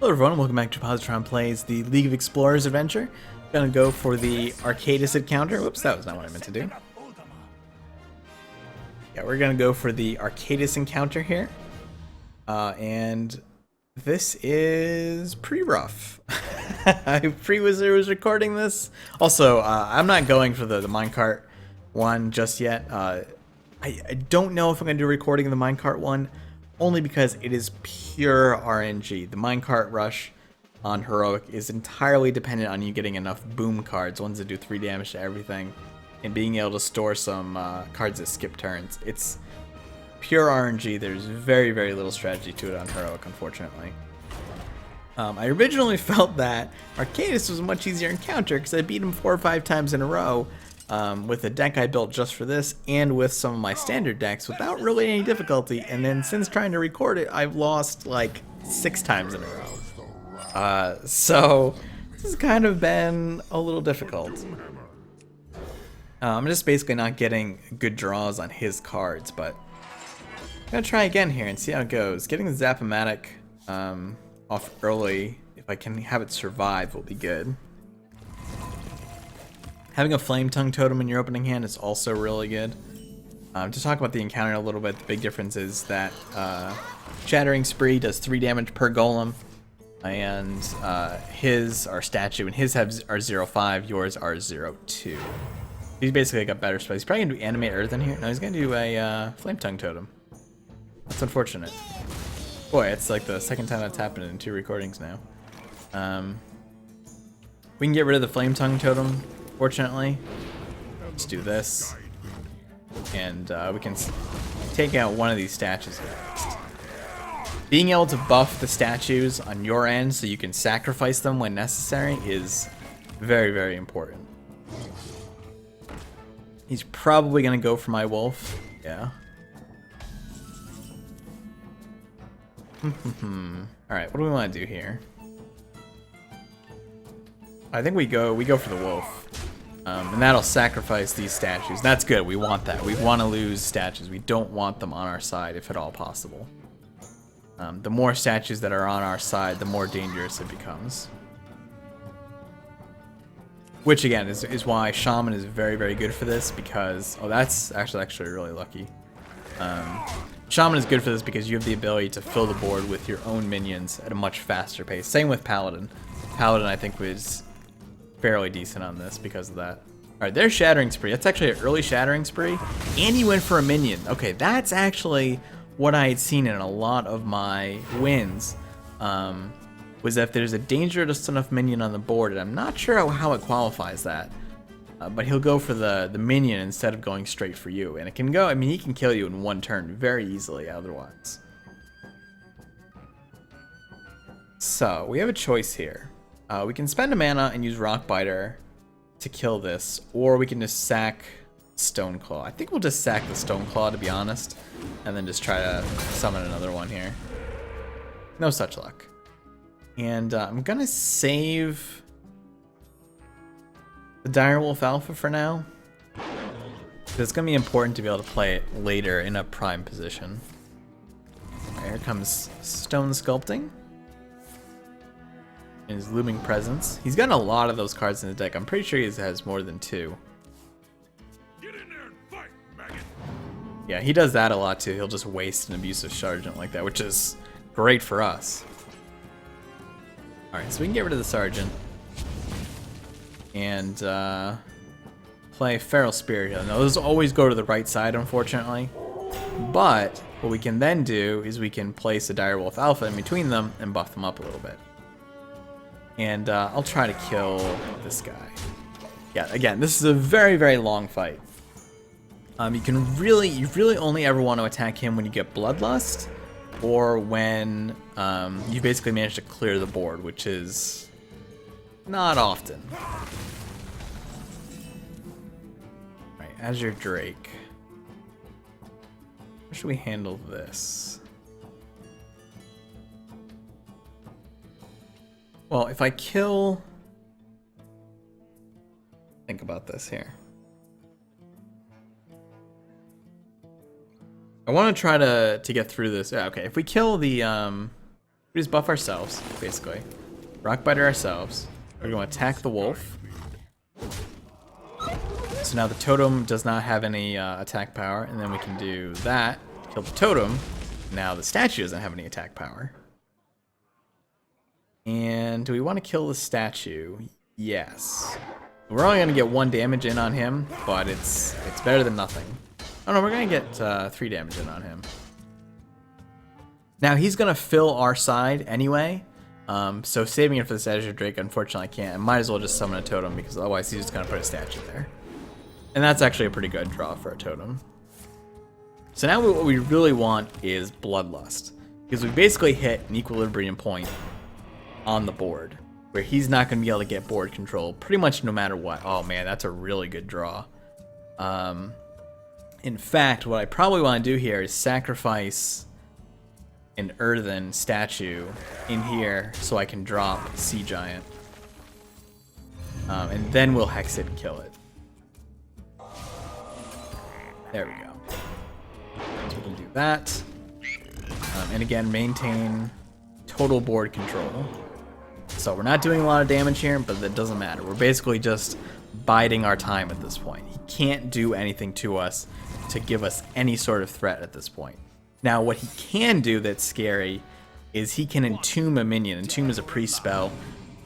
Hello everyone, welcome back to Positron Plays the League of Explorers adventure. Gonna go for the Archaedas encounter. Whoops, that was not what I meant to do. Yeah, we're gonna go for the Archaedas encounter here. And this is pretty rough. I was recording this. Also, I'm not going for the minecart one just yet. I don't know if I'm gonna do a recording of the minecart one, only because it is pure RNG. The minecart rush on Heroic is entirely dependent on you getting enough boom cards, ones that do 3 damage to everything, and being able to store some cards that skip turns. It's pure RNG. There's very, very little strategy to it on Heroic, unfortunately. I originally felt that Archaedas was a much easier encounter because I beat him 4 or 5 times in a row with a deck I built just for this and with some of my standard decks without really any difficulty. And then since trying to record it, I've lost like 6 times in a row. So this has kind of been a little difficult. I'm just basically not getting good draws on his cards, but I'm going to try again here and see how it goes. Getting the Zap-O-Matic off early, if I can have it survive, will be good. Having a Flame Tongue Totem in your opening hand is also really good. To talk about the encounter a little bit, the big difference is that Shattering Spree does 3 damage per golem, and his are statue, and his are 0.5, yours are 0.2. He's basically got better spells. He's probably going to do Animate Earth in here. No, he's going to do a Flame Tongue Totem. That's unfortunate. Boy, it's like the second time that's happened in 2 recordings now. We can get rid of the Flame Tongue Totem, fortunately. Let's do this. And we can take out one of these statues next. Being able to buff the statues on your end so you can sacrifice them when necessary is very, very important. He's probably going to go for my wolf. Yeah. Alright, what do we want to do here? I think we go for the wolf. And that'll sacrifice these statues. That's good, we want that. We want to lose statues. We don't want them on our side if at all possible. The more statues that are on our side, the more dangerous it becomes. Which again is why Shaman is very, very good for this, because that's actually really lucky. Shaman is good for this because you have the ability to fill the board with your own minions at a much faster pace. Same with Paladin. Paladin, I think, was fairly decent on this because of that. Alright, there's Shattering Spree. That's actually an early Shattering Spree. And he went for a minion. Okay, that's actually what I had seen in a lot of my wins. Was that if there's a dangerous enough minion on the board, and I'm not sure how it qualifies that. But he'll go for the minion instead of going straight for you. And it can go, I mean, he can kill you in 1 turn very easily otherwise. So, we have a choice here. We can spend a mana and use Rockbiter to kill this, or we can just sack Stoneclaw. I think we'll just sack the Stoneclaw, to be honest, and then just try to summon another one here. No such luck. And I'm gonna save the Direwolf Alpha for now. It's going to be important to be able to play it later in a prime position. Right, here comes Stone Sculpting. And his Looming Presence. He's gotten a lot of those cards in his deck. I'm pretty sure he has more than 2. Get in there and fight, maggot. Yeah, he does that a lot too. He'll just waste an Abusive Sergeant like that, which is great for us. Alright, so we can get rid of the Sergeant. And play Feral Spirit Healer. Now those always go to the right side, unfortunately. But what we can then do is we can place a Direwolf Alpha in between them and buff them up a little bit. And I'll try to kill this guy. Yeah, again, this is a very, very long fight. You really only ever want to attack him when you get Bloodlust, or when you basically manage to clear the board, which is not often. Right, Azure Drake. How should we handle this? Well, if I kill... Think about this here. I want to try to get through this. Yeah, okay, if we kill the We just buff ourselves, basically. Rock Biter ourselves. We're going to attack the wolf. So now the totem does not have any attack power, and then we can do that, kill the totem. Now the statue doesn't have any attack power. And do we want to kill the statue? Yes. We're only going to get 1 damage in on him, but it's better than nothing. Oh no, we're going to get 3 damage in on him. Now he's going to fill our side anyway, so saving it for this Azure Drake, unfortunately I can't. I might as well just summon a totem, because otherwise he's just going to put a statue there. And that's actually a pretty good draw for a totem. So now what we really want is Bloodlust, because we basically hit an equilibrium point on the board, where he's not going to be able to get board control pretty much no matter what. Oh man, that's a really good draw. In fact, what I probably want to do here is sacrifice an earthen statue in here so I can drop Sea Giant. And then we'll hex it and kill it. There we go. So we can do that. And again, maintain total board control. So we're not doing a lot of damage here, but that doesn't matter. We're basically just biding our time at this point. He can't do anything to us to give us any sort of threat at this point. Now, what he can do that's scary is he can entomb a minion. Entomb is a pre-spell.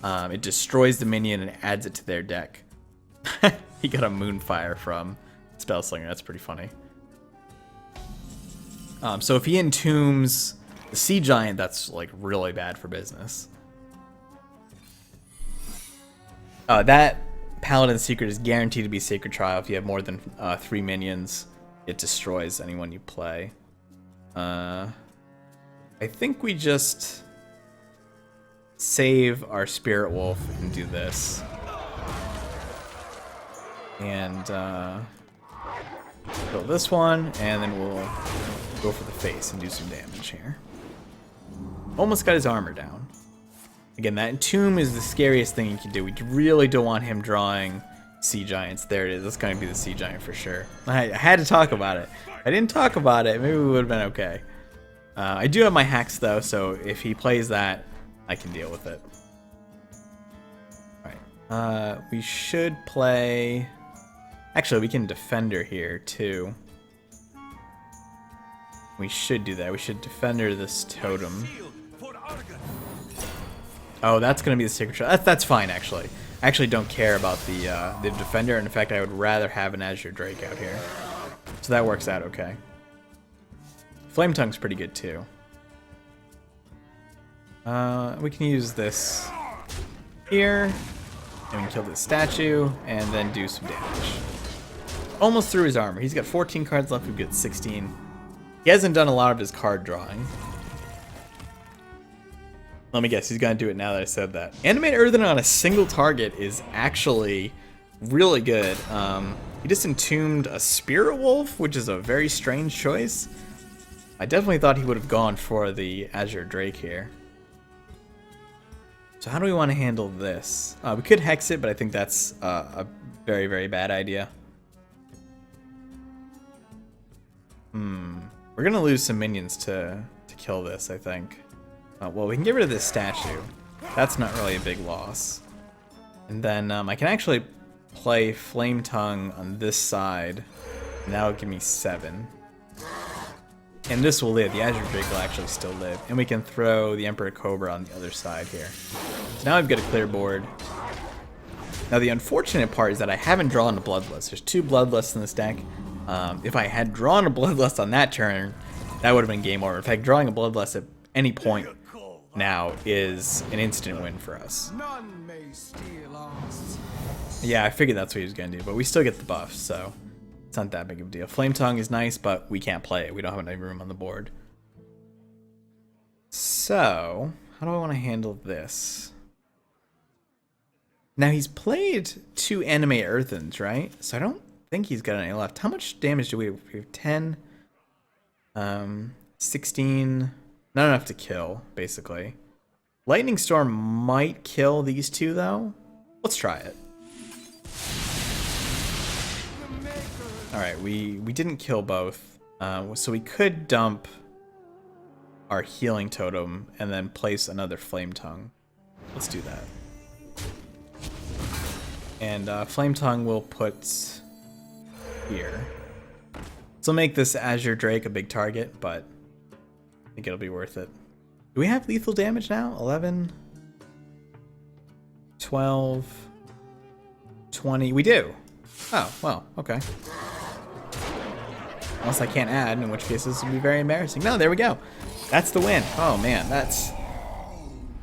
It destroys the minion and adds it to their deck. He got a Moonfire from Spellslinger. That's pretty funny. So if he entombs the Sea Giant, that's like really bad for business. That Paladin Secret is guaranteed to be Sacred Trial. If you have more than 3 minions, it destroys anyone you play. I think we just save our Spirit Wolf and do this. And kill this one, and then we'll go for the face and do some damage here. Almost got his armor down. Again, that Entomb is the scariest thing you can do. We really don't want him drawing Sea Giants. There it is. That's going to be the Sea Giant for sure. I had to talk about it. If I didn't talk about it, maybe we would have been okay. I do have my hacks though, so if he plays that, I can deal with it. Alright. We should play... Actually, we can Defender here too. We should do that. We should Defender this totem. Oh, that's going to be the Sacred Trial. That's fine, actually. I actually don't care about the Defender. In fact, I would rather have an Azure Drake out here. So that works out okay. Flame Tongue's pretty good, too. We can use this here. And we can kill this statue, and then do some damage. Almost through his armor. He's got 14 cards left. We've got 16. He hasn't done a lot of his card drawing. Let me guess, he's gonna do it now that I said that. Animate Earthen on a single target is actually really good. He just entombed a Spirit Wolf, which is a very strange choice. I definitely thought he would have gone for the Azure Drake here. So how do we want to handle this? We could Hex it, but I think that's a very, very bad idea. We're gonna lose some minions to kill this, I think. Well, we can get rid of this statue. That's not really a big loss. And then I can actually play Flame Tongue on this side, and that'll give me 7. And this will live. The Azure Drake will actually still live. And we can throw the Emperor Cobra on the other side here. So now I've got a clear board. Now the unfortunate part is that I haven't drawn a Bloodlust. There's 2 Bloodlusts in this deck. If I had drawn a Bloodlust on that turn, that would have been game over. In fact, drawing a Bloodlust at any point now is an instant win for us. None may steal us. Yeah, I figured that's what he was going to do, but we still get the buff, so it's not that big of a deal. Flame Tongue is nice, but we can't play it. We don't have any room on the board. So, how do I want to handle this? Now, he's played 2 Animate Earthens, right? So I don't think he's got any left. How much damage do we have? We have 10, 16... Not enough to kill, basically. Lightning Storm might kill these 2, though. Let's try it. Alright, we didn't kill both. So we could dump our healing totem and then place another flame tongue. Let's do that. And flame tongue we'll put here. So make this Azure Drake a big target, but I think it'll be worth it. Do we have lethal damage now? 11, 12, 20. We do. Oh, well, okay. Unless I can't add, in which case this would be very embarrassing. No, there we go. That's the win. Oh man, that's...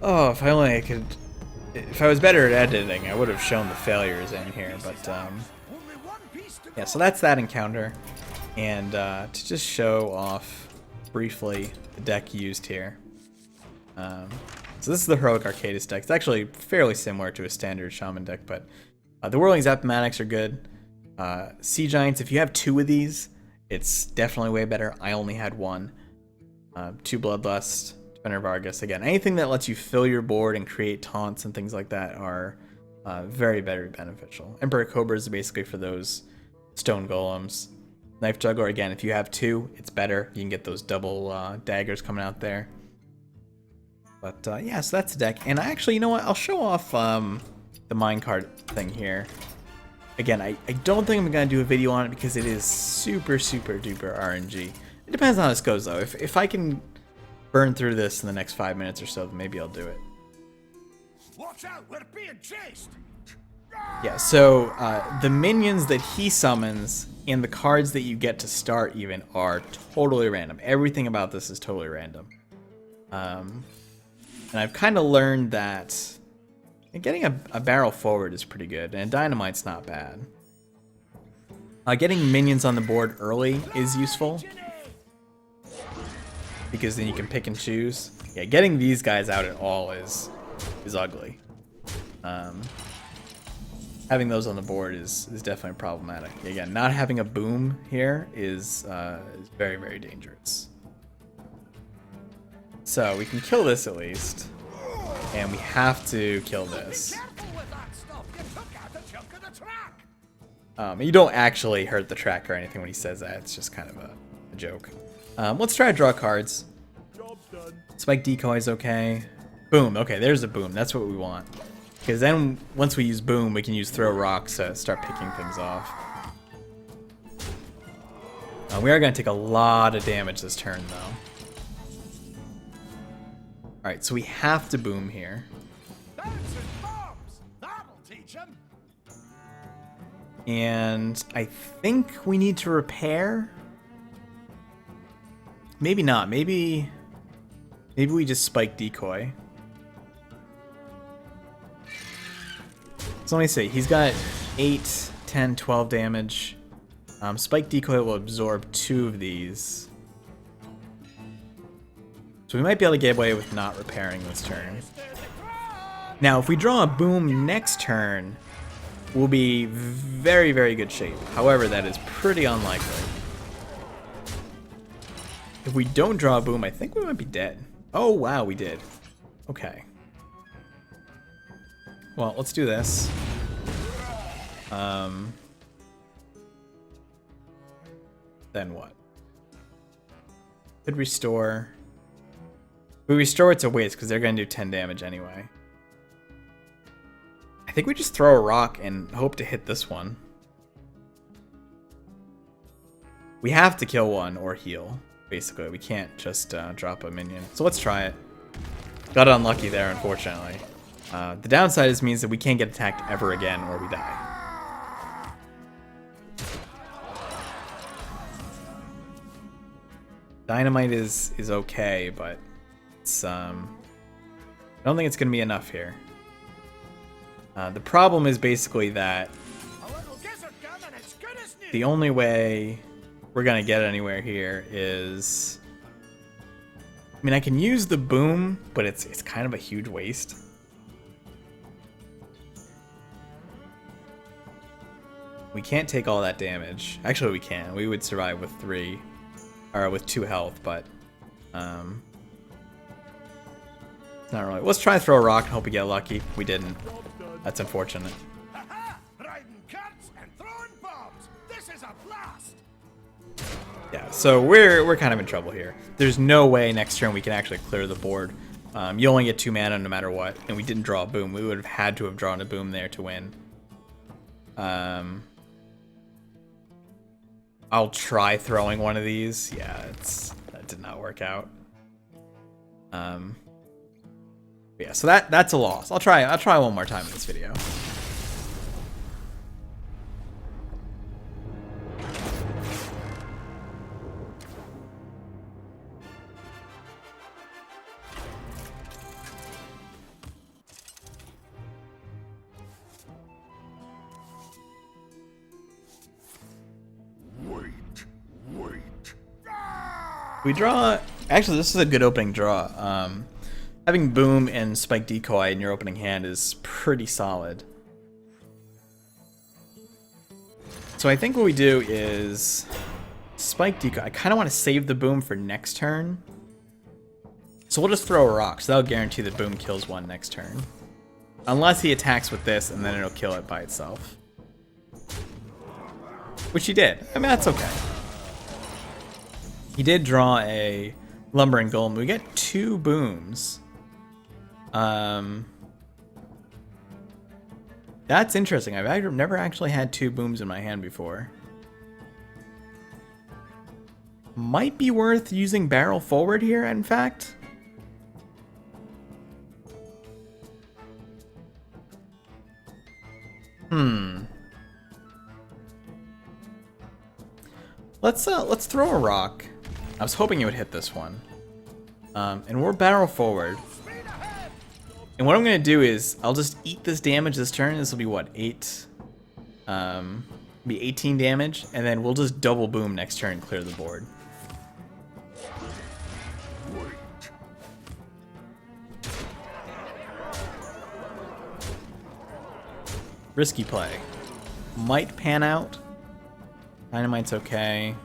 Oh, if I only I could... If I was better at editing, I would have shown the failures in here, but yeah, so that's that encounter. And to just show off briefly the deck used here. So this is the Heroic Archaedas deck. It's actually fairly similar to a standard Shaman deck, but the Whirling Zapomatics are good. Sea Giants, if you have 2 of these, it's definitely way better. I only had 1. 2 Bloodlust, Defender of Argus. Again, anything that lets you fill your board and create taunts and things like that are very, very beneficial. Emperor Cobras is basically for those stone golems. Knife Juggler, again, if you have 2, it's better. You can get those double daggers coming out there. But yeah, so that's the deck. And I actually, you know what? I'll show off the minecart thing here. Again, I don't think I'm going to do a video on it because it is super, super duper RNG. It depends on how this goes, though. If I can burn through this in the next 5 minutes or so, then maybe I'll do it. Watch out, we're being chased. Yeah, so the minions that he summons and the cards that you get to start even are totally random. Everything about this is totally random. And I've kind of learned that getting a barrel forward is pretty good, and dynamite's not bad. Getting minions on the board early is useful, because then you can pick and choose. Yeah, getting these guys out at all is ugly. Having those on the board is definitely problematic. Again, not having a boom here is very, very dangerous. So we can kill this at least, and we have to kill this. You don't actually hurt the track or anything when he says that. It's just kind of a joke. Let's try to draw cards. Spike Decoy is okay. Boom. Okay, there's a boom. That's what we want. Because then once we use boom, we can use throw rocks to start picking things off. We are going to take a lot of damage this turn, though. Alright, so we have to boom here. And I think we need to repair. Maybe not. Maybe we just spike Decoy. So let me see. He's got 8, 10, 12 damage. Spike Decoy will absorb 2 of these. So we might be able to get away with not repairing this turn. Now, if we draw a boom next turn, we'll be very, very good shape. However, that is pretty unlikely. If we don't draw a boom, I think we might be dead. Oh, wow, we did. Okay. Well, let's do this. Then what? Could restore. If we restore, it's a waste because they're going to do 10 damage anyway. I think we just throw a rock and hope to hit this one. We have to kill one or heal, basically. We can't just drop a minion. So let's try it. Got unlucky there, unfortunately. The downside is means that we can't get attacked ever again or we die. Dynamite is okay, but it's I don't think it's gonna be enough here. The problem is basically that the only way we're gonna get anywhere here is, I mean, I can use the boom, but it's kind of a huge waste. We can't take all that damage. Actually, we can. We would survive with 3, or with 2 health, but it's not really. Let's try to throw a rock and hope we get lucky. We didn't. That's unfortunate. Riding carts and throwing bombs. This is a blast. Yeah, so we're kind of in trouble here. There's no way next turn we can actually clear the board. You only get 2 mana no matter what, and we didn't draw a boom. We would have had to have drawn a boom there to win. I'll try throwing one of these. Yeah, that did not work out. Yeah, so that's a loss. I'll try one more time in this video. We draw. Actually, this is a good opening draw. Having Boom and Spike Decoy in your opening hand is pretty solid. So I think what we do is Spike Decoy. I kind of want to save the Boom for next turn. So we'll just throw a rock. So that'll guarantee that Boom kills one next turn. Unless he attacks with this and then it'll kill it by itself. Which he did. I mean, that's okay. He did draw a Lumbering Golem. We get 2 booms. That's interesting. I've never actually had 2 booms in my hand before. Might be worth using Barrel Forward here, in fact. Let's throw a rock. I was hoping it would hit this one. And we'll Barrel Forward. And what I'm gonna do is I'll just eat this damage this turn. This will be what, 8? Be 18 damage, and then we'll just double boom next turn and clear the board. Risky play. Might pan out. Dynamite's okay.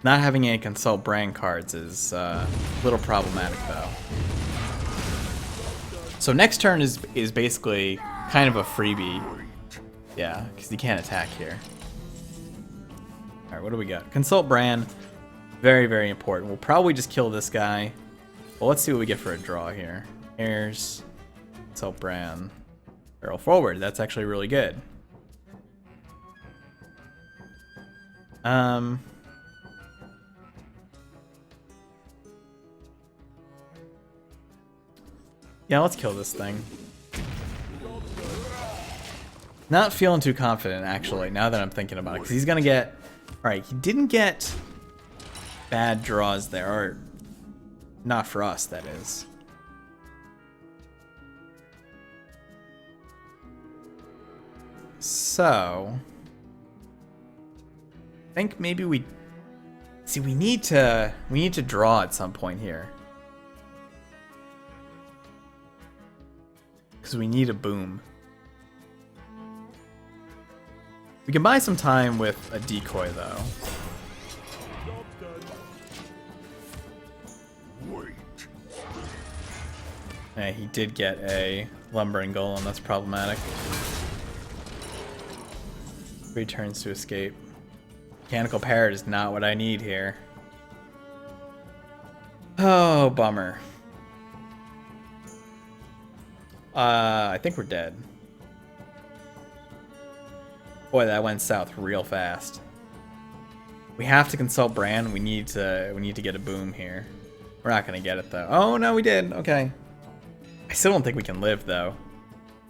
Not having any Consult Brand cards is a little problematic though. So next turn is basically kind of a freebie. Yeah, because you can't attack here. Alright, what do we got? Consult Brand. Very, very important. We'll probably just kill this guy. Well, let's see what we get for a draw here. Heirs. Consult Brand. Barrel Forward. That's actually really good. Yeah, let's kill this thing. Not feeling too confident, actually, now that I'm thinking about it. Because he's going to get... Alright, he didn't get bad draws there. Or not for us, that is. So... I think maybe we... See, we need to draw at some point here. Because we need a boom. We can buy some time with a decoy, though. Yeah, he did get a Lumbering Golem. That's problematic. 3 turns to escape. Mechanical Parrot is not what I need here. Oh, bummer. I think we're dead. Boy, that went south real fast. We have to Consult Brand. We need to get a boom here. We're not gonna get it though. Oh no, we did. Okay. I still don't think we can live though,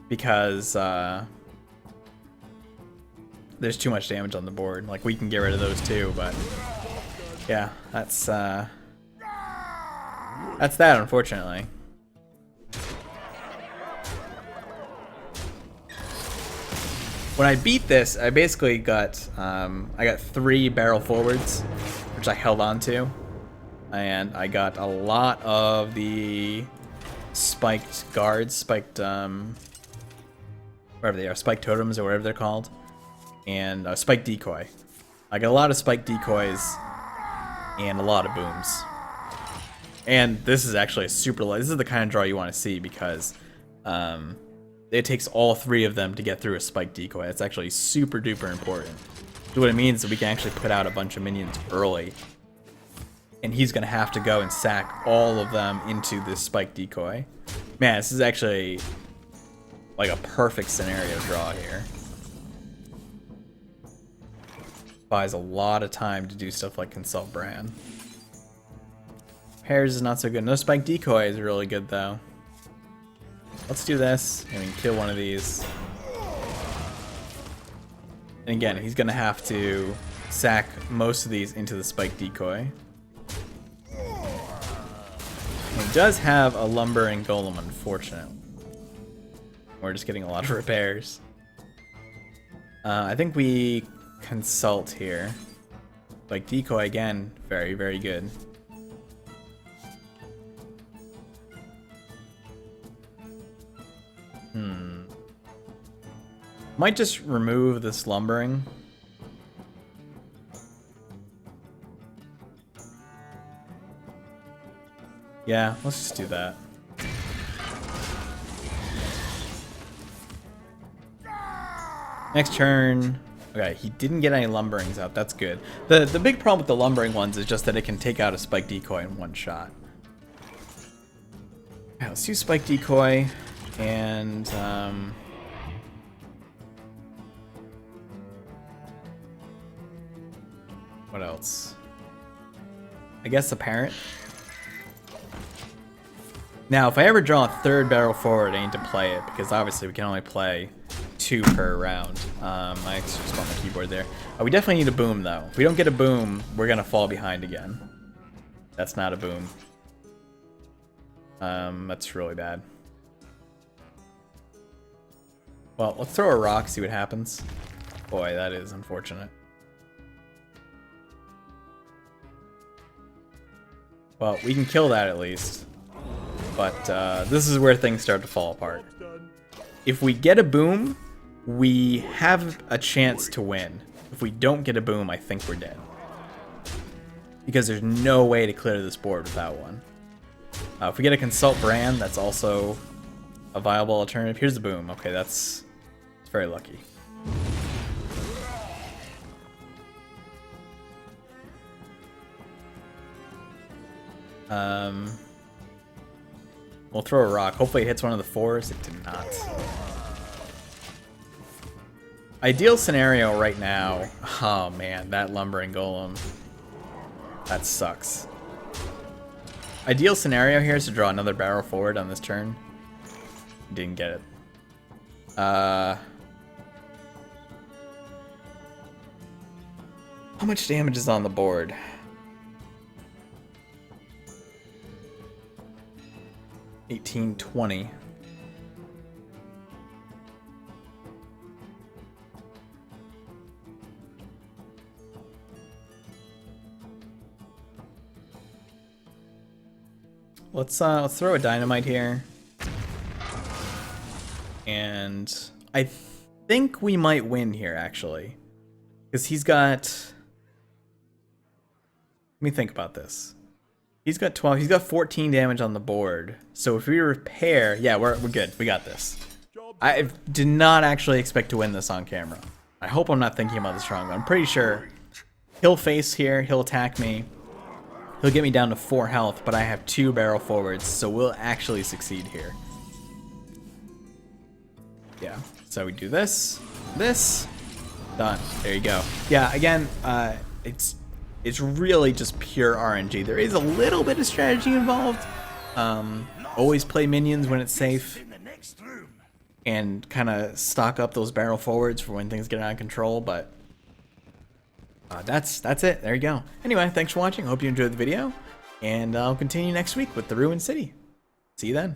because there's too much damage on the board. Like, we can get rid of those too, but yeah, that's that, unfortunately. When I beat this, I basically got I got 3 Barrel Forwards, which I held on to, and I got a lot of the spiked guards, spiked wherever they are, spiked totems or whatever they're called, and spiked decoy. I got a lot of spiked decoys and a lot of booms. And this is actually a super. This is the kind of draw you want to see, because it takes all 3 of them to get through a spiked decoy. It's actually super duper important. So what it means is we can actually put out a bunch of minions early. And he's going to have to go and sack all of them into this spike decoy. Man, this is actually like a perfect scenario draw here. Buys a lot of time to do stuff like consult Bran. Pairs is not so good. No spike decoy is really good though. Let's do this, and we can kill one of these. And again, he's going to have to sack most of these into the spike decoy. He does have a lumbering golem, unfortunately. We're just getting a lot of repairs. I think we consult here. Like decoy again, very, very good. Might just remove this lumbering. Yeah, let's just do that. Next turn. Okay, he didn't get any lumberings out. That's good. The big problem with the lumbering ones is just that it can take out a spike decoy in one shot. Okay, let's do spike decoy and what else? I guess a parent. Now, if I ever draw a third barrel forward, I need to play it, because obviously we can only play 2 per round. I actually just on the keyboard there. We definitely need a boom, though. If we don't get a boom, we're going to fall behind again. That's not a boom. That's really bad. Well, let's throw a rock, see what happens. Boy, that is unfortunate. Well, we can kill that at least. But this is where things start to fall apart. If we get a boom, we have a chance to win. If we don't get a boom, I think we're dead. Because there's no way to clear this board without one. If we get a consult Bran, that's also a viable alternative. Here's the boom. Okay, it's very lucky. We'll throw a rock. Hopefully it hits one of the 4s. It did not. Ideal scenario right now. Oh man, that lumbering golem. That sucks. Ideal scenario here is to draw another barrel forward on this turn. Didn't get it. How much damage is on the board? 1820. Let's throw a dynamite here. And I think we might win here actually. Because he's got, let me think about this. He's got 12. He's got 14 damage on the board. So if we repair, yeah, we're good. We got this. I did not actually expect to win this on camera. I hope I'm not thinking about this wrong, but I'm pretty sure he'll face here. He'll attack me. He'll get me down to 4 health, but I have 2 barrel forwards, so we'll actually succeed here. Yeah. So we do this, done. There you go. Yeah. Again, it's really just pure RNG. There is a little bit of strategy involved. Always play minions when it's safe. And kind of stock up those barrel forwards for when things get out of control, but that's it. There you go. Anyway, thanks for watching. Hope you enjoyed the video, and I'll continue next week with the Ruined City. See you then.